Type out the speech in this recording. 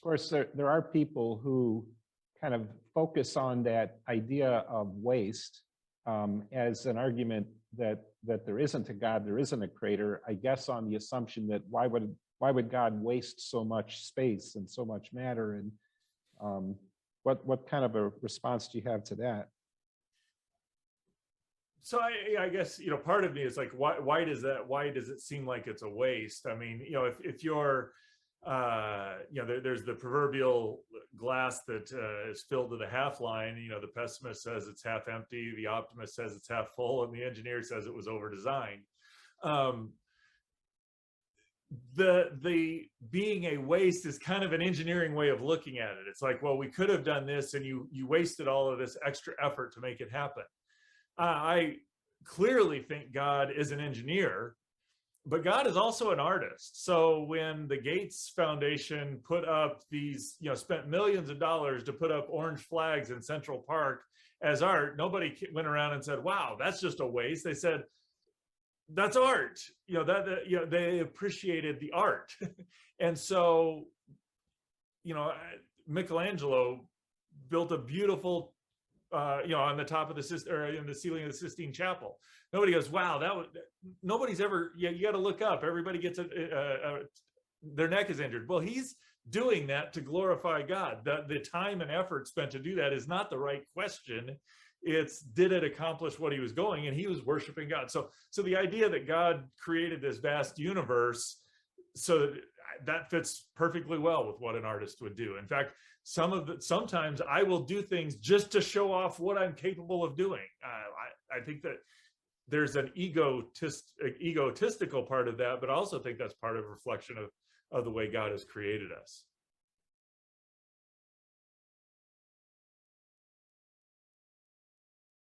Of course, there are people who kind of focus on that idea of waste as an argument that there isn't a God, there isn't a creator, I guess on the assumption that why would God waste so much space and so much matter? And what kind of a response do you have to that? So I guess, part of me is like, why does it seem like it's a waste? I mean, if you're, there's the proverbial glass that is filled to the half line. The pessimist says it's half empty, the optimist says it's half full, and the engineer says it was over designed. The being a waste is kind of an engineering way of looking at it. It's like, well, we could have done this, and you wasted all of this extra effort to make it happen. I clearly think God is an engineer, but God is also an artist. So when the Gates Foundation put up these, spent millions of dollars to put up orange flags in Central Park as art, nobody went around and said, wow, that's just a waste. They said, that's art. They appreciated the art. And so, Michelangelo built a beautiful on the top of in the ceiling of the Sistine Chapel. Nobody goes, wow, nobody's ever, you got to look up. Everybody gets their neck is injured. Well, he's doing that to glorify God. The time and effort spent to do that is not the right question. It's, did it accomplish what he was going? And he was worshiping God. So the idea that God created this vast universe, so that fits perfectly well with what an artist would do. In fact, sometimes I will do things just to show off what I'm capable of doing. I think that there's an egotistical part of that, but I also think that's part of a reflection of the way God has created us.